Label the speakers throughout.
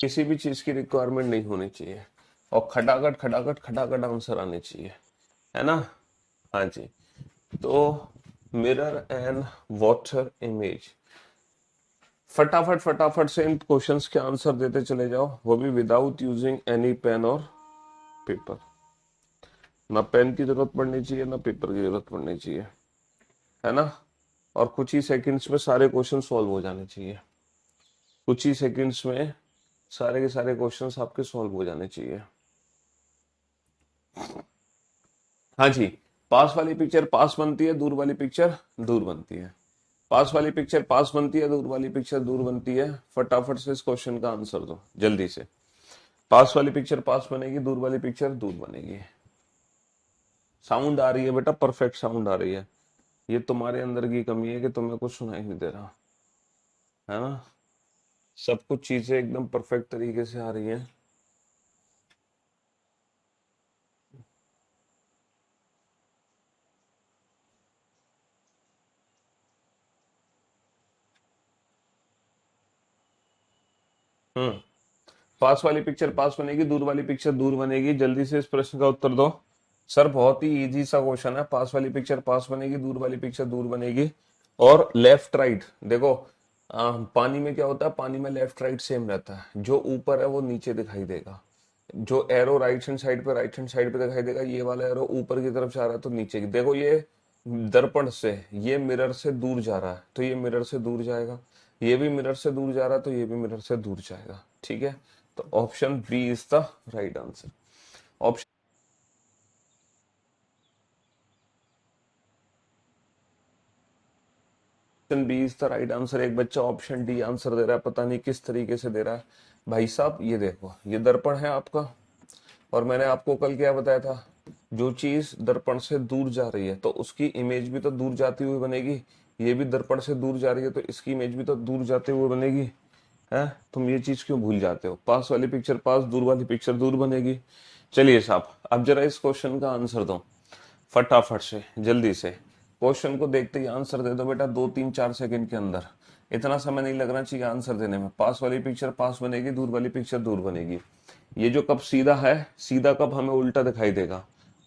Speaker 1: किसी भी चीज की रिक्वायरमेंट नहीं होनी चाहिए और खटाखट खटाखट खटाखट आंसर आने चाहिए, है ना। हाँ जी। तो मिरर एंड वाटर इमेज, फटाफट फटाफट से इन क्वेश्चंस के आंसर देते चले जाओ, वो भी विदाउट यूजिंग एनी पेन और पेपर। ना पेन की जरूरत पड़नी चाहिए ना पेपर की जरूरत पड़नी चाहिए, है ना। और कुछ ही सेकंड्स में सारे क्वेश्चन सॉल्व हो जाने चाहिए, कुछ ही सेकंड्स में सारे के सारे क्वेश्चंस आपके सॉल्व हो जाने चाहिए। हाँ जी। पास वाली पिक्चर पास बनती है, दूर वाली पिक्चर दूर बनती है। पास वाली पिक्चर पास बनती है, दूर वाली पिक्चर दूर बनती है। फटाफट से इस क्वेश्चन का आंसर दो जल्दी से। पास वाली पिक्चर पास बनेगी, दूर वाली पिक्चर दूर बनेगी। साउंड आ रही है बेटा, परफेक्ट साउंड आ रही है। ये तुम्हारे अंदर की कमी है कि तुम्हें कुछ सुनाई नहीं दे रहा, है ना। सब कुछ चीजें एकदम परफेक्ट तरीके से आ रही हैं। हम्म। पास वाली पिक्चर पास बनेगी, दूर वाली पिक्चर दूर बनेगी। जल्दी से इस प्रश्न का उत्तर दो। सर बहुत ही इजी सा क्वेश्चन है। पास वाली पिक्चर पास बनेगी, दूर वाली पिक्चर दूर बनेगी। और लेफ्ट राइट देखो, पानी में क्या होता है, पानी में लेफ्ट राइट सेम रहता है। जो ऊपर है वो नीचे दिखाई देगा, जो एरो राइट हैंड साइड पे दिखाई देगा। ये वाला एरो ऊपर की तरफ जा रहा है तो नीचे की। देखो ये दर्पण से, ये मिरर से दूर जा रहा है तो ये मिरर से दूर जाएगा। ये भी मिरर से दूर जा रहा है तो ये भी मिरर से दूर जाएगा, ठीक है। तो option B is the right answer. Option B is the right answer. एक बच्चा ऑप्शन डी आंसर दे रहा है, पता नहीं किस तरीके से दे रहा है। भाई साहब ये देखो, ये दर्पण है आपका, और मैंने आपको कल क्या बताया था, जो चीज दर्पण से दूर जा रही है तो उसकी इमेज भी तो दूर जाती हुई बनेगी। ये भी दर्पण से दूर जा रही है तो इसकी इमेज भी तो दूर जाते हुए बनेगी, है। तुम ये चीज क्यों भूल जाते हो, पास वाली पिक्चर पास, दूर वाली पिक्चर दूर बनेगी। चलिए साहब, अब जरा इस क्वेश्चन का आंसर दो फटाफट से, जल्दी से। क्वेश्चन को देखते ही आंसर दे दो बेटा, 2 3 4 सेकंड के अंदर। इतना समय नहीं लगना चाहिए आंसर देने में। पास वाली पिक्चर पास बनेगी, दूर वाली पिक्चर दूर बनेगी। ये जो कप सीधा है, सीधा कप हमें उल्टा दिखाई देगा।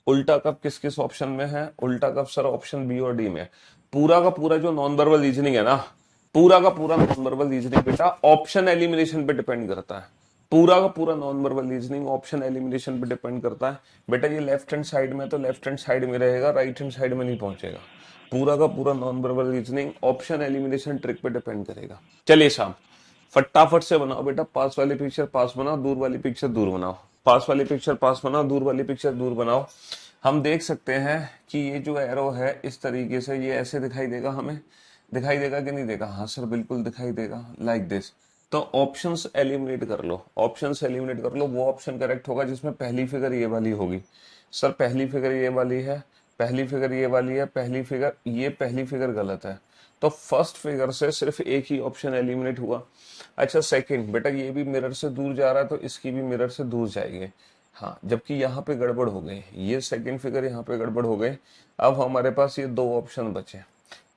Speaker 1: उल्टा कप किस किस ऑप्शन में है, उल्टा कप सर ऑप्शन बी और डी में। पूरा का पूरा जो नॉन वर्बल रीजनिंग है ना, पूरा का पूरा नॉन वर्बल रीजनिंग बेटा ऑप्शन एलिमिनेशन पे डिपेंड करता है। पूरा का पूरा non verbal reasoning option elimination पे डिपेंड करता है। बेटा ये लेफ्ट हैंड साइड में तो लेफ्ट हैंड साइड में रहेगा, राइट हैंड साइड में नहीं पहुंचेगा। पूरा का पूरा non verbal reasoning option elimination trick पे डिपेंड करेगा। चलिए साहब, फटाफट से बनाओ बेटा। पास वाली पिक्चर पास बनाओ, दूर वाली पिक्चर दूर बनाओ। पास वाली पिक्चर पास बनाओ, दूर वाली पिक्चर दूर बनाओ। हम देख सकते हैं कि ये जो एरो है इस तरीके से ये ऐसे दिखाई देगा, हमें दिखाई देगा कि नहीं देगा। हाँ सर बिल्कुल दिखाई देगा, लाइक दिस। तो ऑप्शंस एलिमिनेट कर लो, ऑप्शंस एलिमिनेट कर लो। वो ऑप्शन करेक्ट होगा जिसमें पहली फिगर ये वाली होगी। सर पहली फिगर ये वाली है, पहली फिगर ये वाली है, पहली फिगर, ये पहली फिगर गलत है। तो फर्स्ट फिगर से सिर्फ एक ही ऑप्शन एलिमिनेट हुआ। अच्छा सेकंड, बेटा ये भी मिरर से दूर जा रहा है तो इसकी भी मिरर से दूर जाएगी। हाँ, जबकि यहाँ पे गड़बड़ हो गई, ये सेकंड फिगर यहाँ पे गड़बड़ हो गई। अब हमारे पास ये दो ऑप्शन बचे।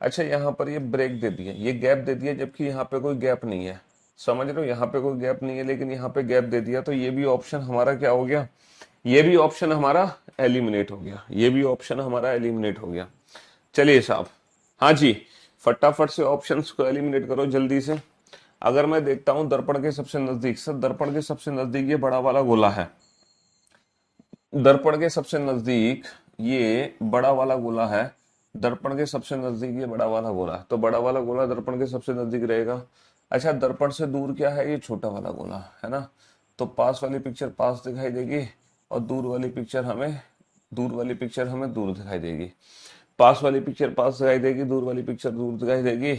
Speaker 1: अच्छा यहाँ पर ये ब्रेक दे दिया, ये गैप दे दिया, जबकि यहाँ पे कोई गैप नहीं है। समझ रहे हो, यहाँ पे कोई गैप नहीं है लेकिन यहाँ पे गैप दे दिया, तो ये भी ऑप्शन हमारा क्या हो गया, ये भी ऑप्शन हमारा एलिमिनेट हो गया, ये भी ऑप्शन हमारा एलिमिनेट हो गया। चलिए साहब, हाँ जी, फटाफट से ऑप्शंस को एलिमिनेट करो जल्दी से। अगर मैं देखता हूं दर्पण के सबसे नजदीक, सर दर्पण के सबसे नजदीक ये बड़ा वाला गोला है। दर्पण के सबसे नजदीक ये बड़ा वाला गोला है। दर्पण के सबसे नजदीक ये बड़ा वाला गोला है, तो बड़ा वाला गोला दर्पण के सबसे नजदीक रहेगा। अच्छा दर्पण से दूर क्या है, ये छोटा वाला गोला है ना। तो पास वाली पिक्चर पास दिखाई देगी और दूर वाली पिक्चर हमें, दूर वाली पिक्चर हमें दूर दिखाई देगी। पास वाली पिक्चर पास दिखाई देगी, दूर वाली पिक्चर दूर दिखाई देगी।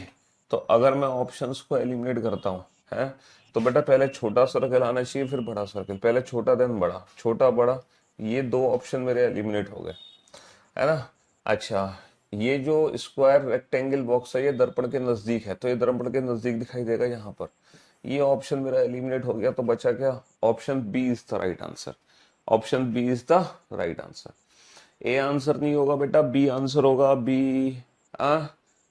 Speaker 1: तो अगर मैं ऑप्शंस को एलिमिनेट करता हूँ, है, तो बेटा पहले छोटा सर्कल आना चाहिए फिर बड़ा सर्कल, पहले छोटा देन बड़ा, छोटा बड़ा। ये दो ऑप्शन मेरे एलिमिनेट हो गए, है ना। अच्छा, ये जो स्क्वायर रेक्टेंगल बॉक्स है ये दर्पण के नजदीक है तो ये दर्पण के नजदीक दिखाई देगा यहाँ पर। ये ऑप्शन मेरा एलिमिनेट हो गया, तो बचा क्या, option B is the right answer. Option B is the right answer. A answer नहीं होगा बेटा, बी आंसर होगा। बी, आ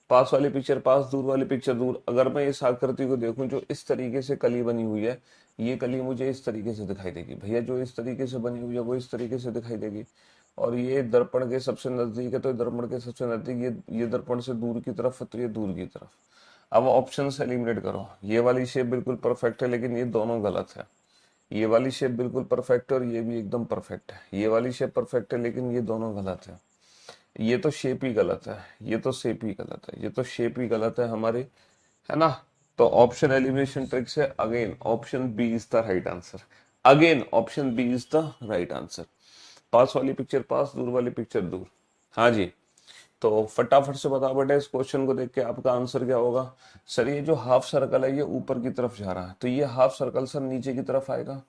Speaker 1: पास वाली पिक्चर पास, दूर वाली पिक्चर दूर। अगर मैं इस आकृति को देखूं जो इस तरीके से कली बनी हुई है, ये कली मुझे इस तरीके से दिखाई देगी भैया, जो इस तरीके से बनी हुई है वो इस तरीके से दिखाई देगी। और ये दर्पण के सबसे नजदीक है तो दर्पण के सबसे नजदीक, ये दर्पण से दूर की तरफ है तो ये दूर की तरफ। अब ऑप्शन से एलिमिनेट करो। ये वाली शेप बिल्कुल परफेक्ट है लेकिन ये दोनों गलत है। ये वाली शेप बिल्कुल परफेक्ट है और ये भी एकदम परफेक्ट है। ये वाली शेप परफेक्ट है लेकिन ये दोनों गलत है। ये तो शेप ही गलत है, ये तो शेप ही गलत है, ये तो शेप ही गलत है हमारी, है ना। तो ऑप्शन एलिमिनेशन ट्रिक से again option B is the right answer. Again option B is the right answer. पास वाली पिक्चर पास, दूर वाली पिक्चर दूर। हाँ जी, तो फटाफट से बताओ बेटा इस क्वेश्चन को देख के आपका आंसर क्या होगा। सर ये जो हाफ सर्कल है ये ऊपर की तरफ जा रहा है, तो ये हाफ सर्कल सर नीचे की तरफ आएगा,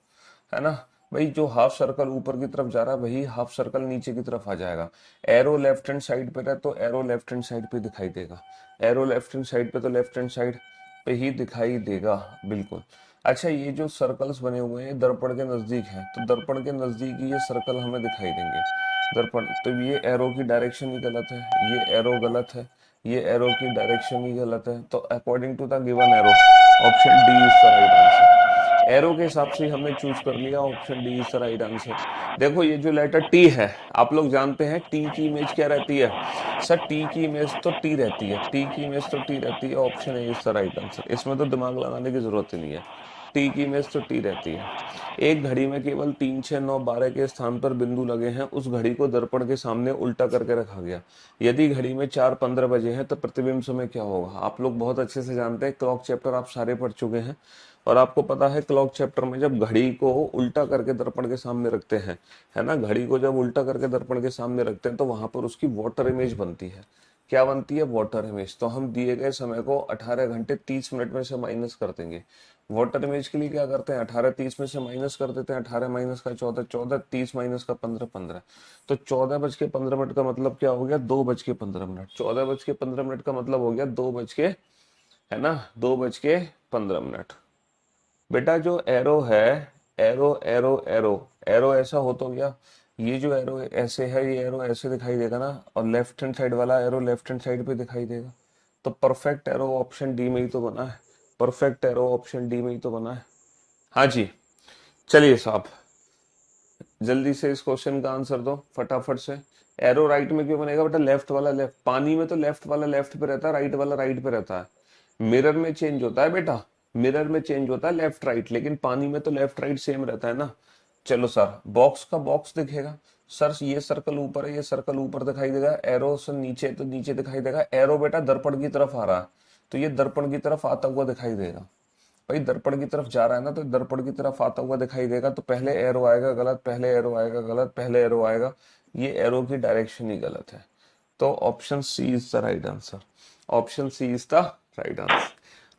Speaker 1: है ना। भाई जो हाफ सर्कल ऊपर की तरफ जा रहा है वही हाफ सर्कल नीचे की तरफ आ जाएगा। एरो लेफ्ट हैंड साइड पे रहे तो एरो लेफ्ट हैंड साइड पे दिखाई देगा, एरो लेफ्ट हैंड साइड पे तो लेफ्ट हैंड साइड पे ही दिखाई देगा, बिल्कुल। अच्छा ये जो सर्कल्स बने हुए हैं दर्पण के नजदीक हैं, तो दर्पण के नजदीक ही ये सर्कल हमें दिखाई देंगे दर्पण, तो ये एरो की डायरेक्शन ही गलत है, ये एरो गलत है, ये एरो की डायरेक्शन ही गलत है। तो according to the given arrow option D is the right answer. Arrow के हिसाब से हमने चूज कर लिया, option D is the right answer. देखो ये जो लेटर टी है, आप लोग जानते हैं टी की इमेज क्या रहती है। सर टी की इमेज तो टी रहती है, टी की इमेज तो टी रहती है, option A is the right answer. इसमें तो दिमाग लगाने की जरूरत ही नहीं है, टी की इमेज तो टी रहती है। एक घड़ी में केवल 3, 6, 9, 12 के स्थान पर बिंदु लगे हैं, उस घड़ी को दर्पण के सामने उल्टा करके रखा गया। यदि घड़ी में 4:15 बजे हैं तो प्रतिबिंब समय क्या होगा। आप लोग बहुत अच्छे से जानते हैं, क्लॉक चैप्टर आप सारे पढ़ चुके हैं और आपको पता है क्लॉक चैप्टर में जब घड़ी को उल्टा करके दर्पण के सामने रखते हैं, है ना, घड़ी को जब उल्टा करके दर्पण के सामने रखते हैं तो वहां पर उसकी वाटर इमेज बनती है। क्या बनती है, वाटर इमेज। तो हम दिए गए समय को 18 घंटे 30 मिनट में से माइनस कर देंगे। वाटर इमेज के लिए क्या करते हैं, 18 30 में से माइनस कर देते हैं, 18 माइनस का 14, 14 30 माइनस का 15, 15। तो 14:15 का मतलब क्या हो गया, 2:15। 14:15 का मतलब हो गया 2 बज के, है ना, 2:15। बेटा जो एरो है, एरो एरो एरो, एरो ऐसा हो तो गया, ये जो एरो ऐसे है ये एरो ऐसे दिखाई देगा ना, और लेफ्ट हैंड साइड वाला एरो लेफ्ट हैंड साइड पे दिखाई देगा। तो परफेक्ट एरो ऑप्शन डी में ही तो बना है, परफेक्ट एरो ऑप्शन डी में ही तो बना है। हाँ जी, चलिए साहब जल्दी से इस क्वेश्चन का आंसर दो फटाफट से। एरो राइट में क्यों बनेगा बेटा, लेफ्ट वाला लेफ्ट, पानी में तो लेफ्ट वाला लेफ्ट पे रहता है, राइट वाला राइट पे रहता है। मिरर में चेंज होता है बेटा, मिरर में चेंज होता है लेफ्ट राइट, लेकिन पानी में तो लेफ्ट राइट सेम रहता है ना। चलो सर बॉक्स का बॉक्स दिखेगा, सर ये सर्कल ऊपर है, ये सर्कल ऊपर दिखाई देगा, एरो से नीचे तो नीचे दिखाई देगा। एरो बेटा दर्पण की तरफ आ रहा है तो ये दर्पण की तरफ आता हुआ दिखाई देगा। भाई दर्पण की तरफ जा रहा है ना तो दर्पण की तरफ आता हुआ दिखाई देगा, तो पहले एरो आएगा गलत, पहले एरो आएगा गलत, पहले एरो आएगा, ये एरो की डायरेक्शन ही गलत है। तो option C is the right answer, option C is the right answer.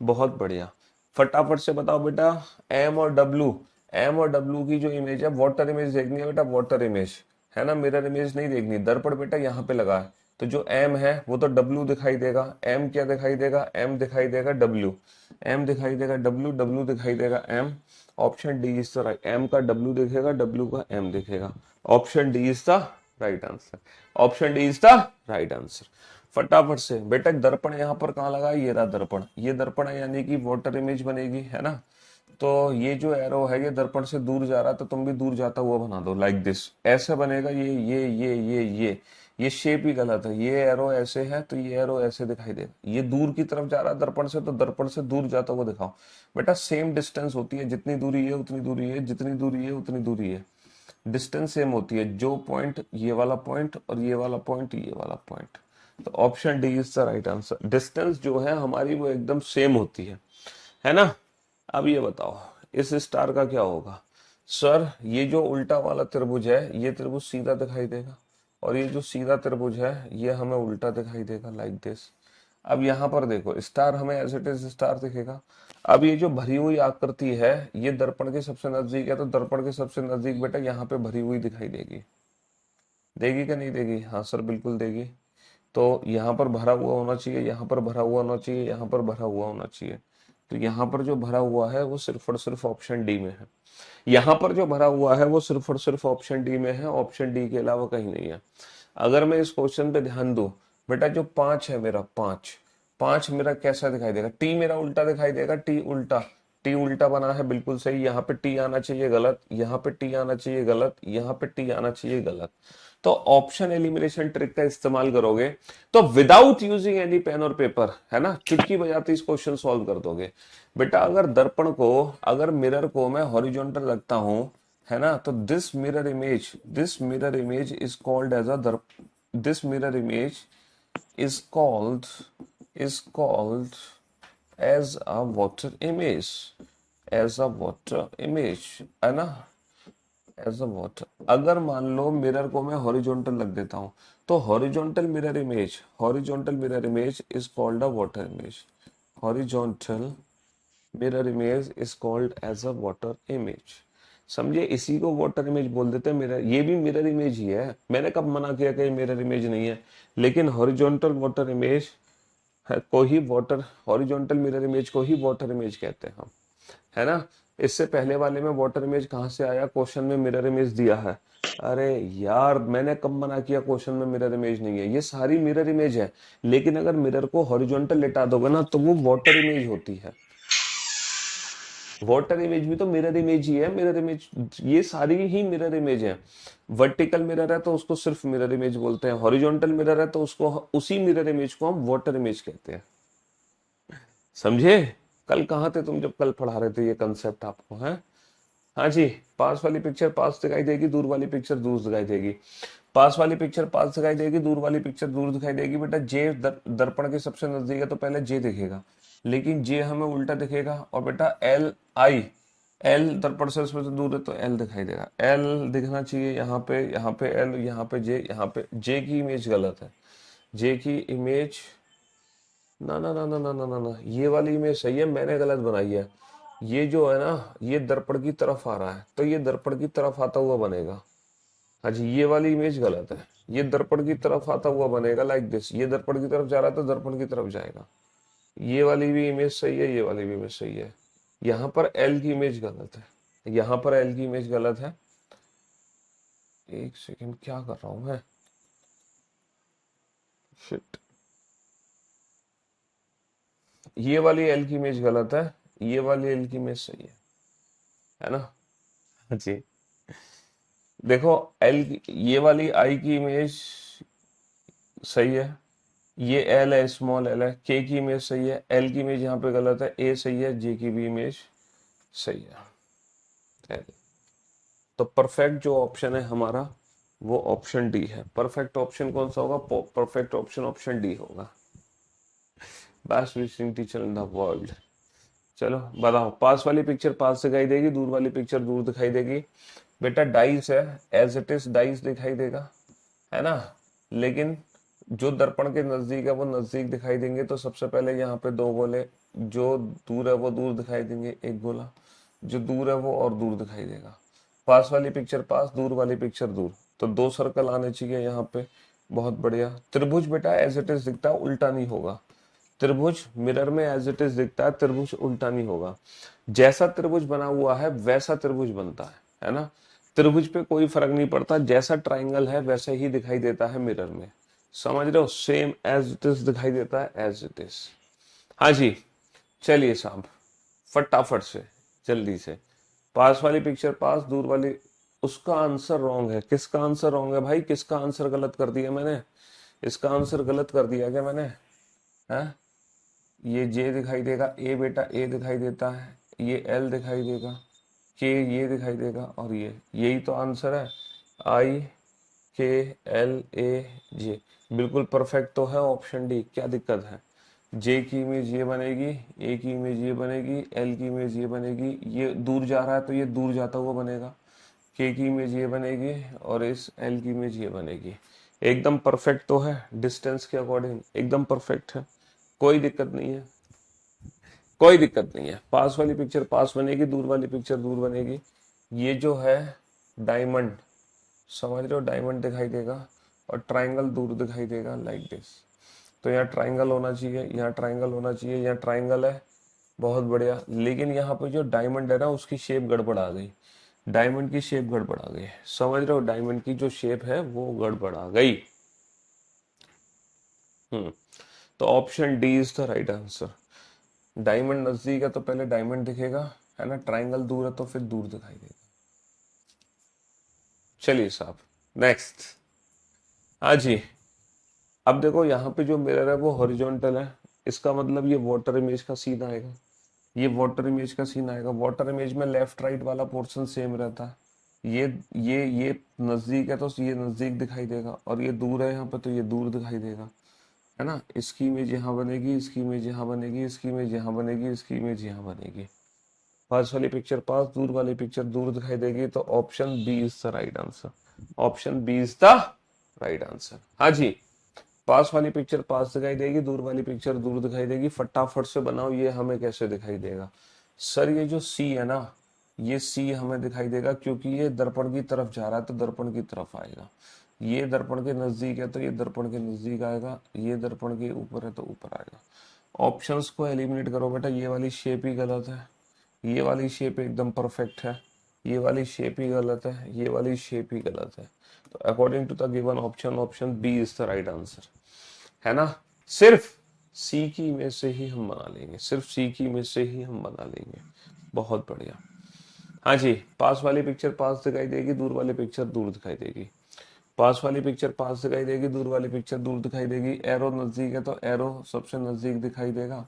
Speaker 1: बहुत बढ़िया, फटाफट से बताओ बेटा एम और डब्ल्यू, एम और डब्ल्यू की जो इमेज है वाटर इमेज देखनी है बेटा, वाटर इमेज, है ना, मिरर इमेज नहीं देखनी। दर्पण बेटा यहाँ पे लगा है तो जो एम है वो तो डब्ल्यू दिखाई देगा, एम क्या दिखाई देगा, एम दिखाई देगा डब्ल्यू, एम दिखाई देगा डब्ल्यू, डब्ल्यू दिखाई देगा M. Option D is the right, M का डब्ल्यू दिखेगा, डब्ल्यू का एम दिखेगा। Option D is the right answer, option D is the right answer. फटाफट से बेटा दर्पण यहाँ पर कहाँ लगा है, ये रहा दर्पण, ये दर्पण है यानी कि वाटर इमेज बनेगी, है ना। तो ये जो एरो है ये दर्पण से दूर जा रहा है तो तुम भी दूर जाता हुआ बना दो, लाइक दिस, ऐसे बनेगा। ये शेप ही गलत है, ये एरो ऐसे है तो ये एरो ऐसे दिखाई देगा। ये दूर की तरफ जा रहा है दर्पण से तो दर्पण से दूर जाता हुआ दिखाओ। बेटा सेम डिस्टेंस होती है, जितनी दूरी है उतनी दूरी है, जितनी दूरी है उतनी दूरी है, डिस्टेंस सेम होती है। जो पॉइंट ये वाला पॉइंट और ये वाला पॉइंट, ये वाला पॉइंट, तो option D is the right answer. Distance जो है हमारी वो एकदम सेम होती है ना। अब ये बताओ इस स्टार का क्या होगा। सर ये जो उल्टा वाला त्रिभुज है ये त्रिभुज सीधा दिखाई देगा और ये जो सीधा त्रिभुज है ये हमें उल्टा दिखाई देगा, लाइक दिस। अब यहाँ पर देखो स्टार हमें एज इट इज स्टार दिखेगा। अब ये जो भरी हुई आकृति है ये दर्पण के सबसे नजदीक है तो दर्पण के सबसे नजदीक बेटा यहाँ पे भरी हुई दिखाई देगी, देगी क्या नहीं देगी, हाँ सर बिल्कुल देगी। तो यहाँ पर भरा हुआ होना चाहिए, यहाँ पर भरा हुआ होना चाहिए, यहाँ पर भरा हुआ होना चाहिए। तो यहाँ पर जो भरा हुआ है वो सिर्फ और सिर्फ ऑप्शन डी में है, यहाँ पर जो भरा हुआ है वो सिर्फ और सिर्फ ऑप्शन डी में है, ऑप्शन डी के अलावा कहीं नहीं है। अगर मैं इस क्वेश्चन पे ध्यान दूं बेटा, जो 5 है मेरा 5, 5 मेरा कैसा दिखाई देगा, टी मेरा उल्टा दिखाई देगा, टी उल्टा, टी उल्टा बना है बिल्कुल सही, यहाँ पे टी आना चाहिए गलत, यहाँ पे टी आना चाहिए गलत, यहाँ पे टी आना चाहिए गलत। तो ऑप्शन एलिमिनेशन ट्रिक का इस्तेमाल करोगे तो विदाउट यूजिंग एनी पेन और पेपर, है ना, चुटकी बजाते इस क्वेश्चन सॉल्व कर दोगे। बेटा अगर दर्पण को, अगर मिरर को मैं हॉरिजॉन्टल रखता हूं, है ना, तो this mirror image is called as a दर्प, this mirror image is called is called as a water image, as a water image, है ना, एज अ वाटर। अगर मान लो मिरर को मैं हॉरिजॉन्टल रख देता हूं, तो horizontal mirror image is called a water image, horizontal mirror image is called as a water image. समझे, इसी को वाटर इमेज बोल देते हैं। मिरर, ये भी मिरर इमेज ही है, मैंने कब मना किया कि मिरर इमेज नहीं है, लेकिन हॉरिजॉन्टल वाटर इमेज को ही वाटर, हॉरिजॉन्टल मिरर इमेज को ही वाटर इमेज कहते हैं हम, है ना। इससे पहले वाले में वाटर इमेज कहां से आया, क्वेश्चन में मिरर इमेज दिया है। अरे यार मैंने कब मना किया, क्वेश्चन में मिरर इमेज नहीं है, ये सारी मिरर इमेज है, लेकिन अगर मिरर को हॉरिजॉन्टल लेटा दोगे ना तो वो वाटर इमेज होती है। वाटर इमेज भी तो मिरर इमेज ही है, मिरर इमेज, ये सारी ही मिरर इमेज है। वर्टिकल मिरर है तो उसको सिर्फ मिरर इमेज बोलते हैं, हॉरिजॉन्टल मिरर है तो उसको, उसी मिरर इमेज को हम वाटर इमेज कहते हैं। समझे, कल कहाँ थे तुम जब कल पढ़ा रहे थे ये कंसेप्ट आपको, है। हाँ जी, पास वाली पिक्चर पास दिखाई देगी, दूर वाली पिक्चर दूर दिखाई देगी। पास वाली पिक्चर पास दिखाई देगी, दूर वाली पिक्चर दूर दिखाई देगी। बेटा जे दर्पण के सबसे नजदीक है तो पहले जे दिखेगा, लेकिन जे हमें उल्टा दिखेगा। और बेटा एल आई, एल दर्पण से उसमें से दूर है तो एल दिखाई देगा, एल दिखना चाहिए यहाँ पे एल, यहाँ पे जे, यहाँ पे जे की इमेज गलत है, जे की इमेज, ना ना ना ना ना ना ना ना, ये वाली इमेज सही है, मैंने गलत बनाई है। ये जो है ना, ये दर्पण की तरफ आ रहा है तो ये दर्पण की तरफ आता हुआ बनेगा। हाँ जी, ये वाली इमेज गलत है, ये दर्पण की तरफ आता हुआ बनेगा लाइक दिस, ये दर्पण की तरफ जा रहा है तो दर्पण की तरफ जाएगा। ये वाली भी इमेज सही है, ये वाली भी इमेज सही है। यहाँ पर एल की इमेज गलत है, यहाँ पर एल की इमेज गलत है। एक सेकंड, क्या कर रहा हूं मैं, शिट, ये वाली एल की इमेज गलत है, ये वाली एल की इमेज सही है ना। हाँ जी, देखो एल, ये वाली आई की इमेज सही है, ये एल है, स्मॉल एल है, के की इमेज सही है, एल की इमेज यहाँ पे गलत है, ए सही है, जे की भी इमेज सही है, एल। तो परफेक्ट जो ऑप्शन है हमारा वो ऑप्शन डी है। परफेक्ट ऑप्शन कौन सा होगा, परफेक्ट ऑप्शन ऑप्शन डी होगा। Best reasoning teacher in the world. चलो बताओ, पास वाली पिक्चर पास दिखाई देगी, दूर वाली पिक्चर दूर दिखाई देगी। बेटा डाइस है, एज इट इज डाइस दिखाई देगा, है ना, लेकिन जो दर्पण के नजदीक है वो नजदीक दिखाई देंगे, तो सबसे पहले यहाँ पे दो गोले, जो दूर है वो दूर दिखाई देंगे, एक गोला, जो दूर है वो और दूर दिखाई देगा। पास वाली पिक्चर पास, दूर वाली पिक्चर दूर, तो दो सर्कल आने चाहिए यहाँ पे। बहुत बढ़िया। त्रिभुज बेटा एज इट इज दिखता है, उल्टा नहीं होगा। त्रिभुज मिरर में एज इट इज दिखता है, त्रिभुज उल्टा नहीं होगा। जैसा त्रिभुज बना हुआ है वैसा त्रिभुज बनता है ना। त्रिभुज पे कोई फर्क नहीं पड़ता, जैसा ट्राइंगल है वैसा ही दिखाई देता है मिरर में। समझ रहे हो, सेम एज इट इज दिखाई देता है, एज इट इज। हाँ जी, चलिए साहब, फटाफट से, जल्दी से। पास वाली पिक्चर पास, दूर वाली, उसका आंसर रॉन्ग है। किसका आंसर रॉन्ग है भाई, किसका आंसर गलत कर दिया मैंने, इसका आंसर गलत कर दिया क्या मैंने, है। ये जे दिखाई देगा, ए बेटा ए दिखाई देता है, ये एल दिखाई देगा, के ये दिखाई देगा, और ये, यही तो आंसर है, आई के एल ए जे। बिल्कुल परफेक्ट तो है ऑप्शन डी, क्या दिक्कत है। जे की इमेज ये बनेगी, ए की इमेज ये बनेगी, एल की इमेज ये बनेगी, ये दूर जा रहा है तो ये दूर जाता हुआ बनेगा, के की इमेज ये बनेगी, और इस एल की इमेज ये बनेगी। एकदम परफेक्ट तो है, डिस्टेंस के अकॉर्डिंग एकदम परफेक्ट है, कोई दिक्कत नहीं है, कोई दिक्कत नहीं है। पास वाली पिक्चर पास बनेगी, दूर वाली पिक्चर दूर बनेगी। ये जो है डायमंड, समझ रहे हो, डायमंड दिखाई देगा और ट्राइंगल दूर दिखाई देगा लाइक दिस। तो यहाँ ट्राइंगल होना चाहिए, यहाँ ट्राइंगल होना चाहिए, यहाँ ट्राइंगल है, बहुत बढ़िया। लेकिन यहाँ पे जो डायमंड है ना उसकी शेप गड़बड़ आ गई, डायमंड की शेप गड़बड़ आ गई, समझ रहे हो, डायमंड की जो शेप है वो गड़बड़ आ गई। हम्म तो option D is the right answer. Diamond नजदीक है तो पहले डायमंड दिखेगा, है ना, ट्राइंगल दूर है तो फिर दूर दिखाई देगा। चलिए साहब, नेक्स्ट। हाँ जी, अब देखो यहाँ पे जो मिरर है वो हॉरिजॉन्टल है, इसका मतलब ये वाटर इमेज का सीन आएगा, ये वाटर इमेज का सीन आएगा। वाटर इमेज में लेफ्ट राइट वाला पोर्शन सेम रहता है। ये नजदीक है तो ये नजदीक दिखाई देगा, और ये दूर है यहाँ पे तो ये दूर दिखाई देगा, है ना। इसकी इमेज यहाँ बनेगी, इसकी इमेज यहाँ बनेगी, इसकी इमेज यहाँ बनेगी, इसकी इमेज यहाँ बनेगी। पास वाली पिक्चर पास, दूर वाली पिक्चर दूर दिखाई देगी, तो option B is the right answer. Option B is the right answer. हाँ जी, पास वाली पिक्चर पास दिखाई देगी, दूर वाली पिक्चर दूर दिखाई देगी। फटाफट से बनाओ, ये हमें कैसे दिखाई देगा? सर ये जो सी है ना, ये सी हमें दिखाई देगा क्योंकि ये दर्पण की तरफ जा रहा है तो दर्पण की तरफ आएगा। ये दर्पण के नजदीक है तो ये दर्पण के नजदीक आएगा, ये दर्पण के ऊपर है तो ऊपर आएगा। ऑप्शंस को एलिमिनेट करो बेटा, ये वाली शेप ही गलत है, ये वाली शेप एकदम परफेक्ट है, ये वाली शेप ही गलत है, ये वाली शेप ही गलत है। तो according to the given option, option B is the right answer, है ना। सिर्फ सी की इमेज से ही हम बना लेंगे, सिर्फ सी की इमेज से ही हम बना लेंगे। बहुत बढ़िया। हाँ जी, पास वाली पिक्चर पास दिखाई देगी, दूर वाली पिक्चर दूर दिखाई देगी। पास वाली पिक्चर पास दिखाई देगी, दूर वाली पिक्चर दूर दिखाई देगी। एरो नजदीक है तो एरो सबसे नजदीक दिखाई देगा,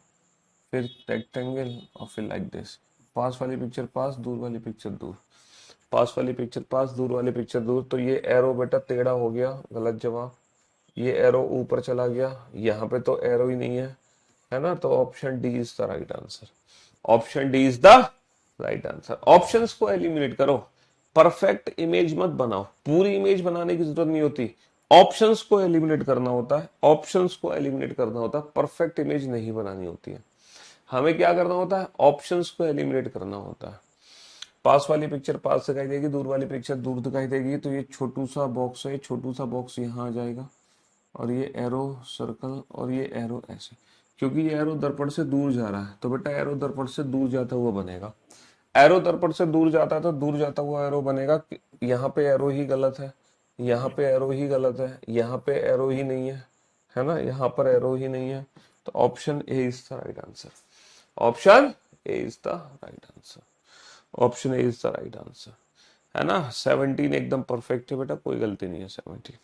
Speaker 1: फिर रेक्टेंगल, और फिर लाइक दिस। पास वाली पिक्चर पास, दूर वाली पिक्चर दूर। पास वाली पिक्चर पास, दूर वाली पिक्चर दूर। तो ये एरो बेटा टेढ़ा हो गया, गलत जवाब। ये एरो ऊपर चला गया, यहाँ पे तो एरो ही नहीं है ना। तो option D is the right answer. Option D is the right answer. Options को एलिमिनेट करो, परफेक्ट इमेज मत बनाओ, पूरी इमेज बनाने की जरूरत नहीं होती, ऑप्शंस को एलिमिनेट करना होता है, ऑप्शंस को एलिमिनेट करना होता है, परफेक्ट इमेज नहीं बनानी होती है। हमें क्या करना होता है? ऑप्शंस को एलिमिनेट करना होता है। पास वाली पिक्चर पास दिखाई देगी, दूर वाली पिक्चर दूर दिखाई देगी, तो ये छोटू सा बॉक्स है, छोटू सा बॉक्स यहाँ आ जाएगा, और ये एरो सर्कल, और ये एरो ऐसे, क्योंकि ये एरो दर्पण से दूर जा रहा है तो बेटा एरो दर्पण से दूर जाता हुआ बनेगा। एरो दर्पण से दूर जाता है तो दूर जाता हुआ एरो बनेगा। यहाँ पे एरो ही गलत है, यहाँ पे एरो ही गलत है, यहाँ पे एरो ही नहीं है ना, यहाँ पर एरो ही नहीं है। तो option A is the right answer. Option A is the right answer. Option A is the right answer, है ना। 17 एकदम परफेक्ट है बेटा, कोई गलती नहीं है 17 में।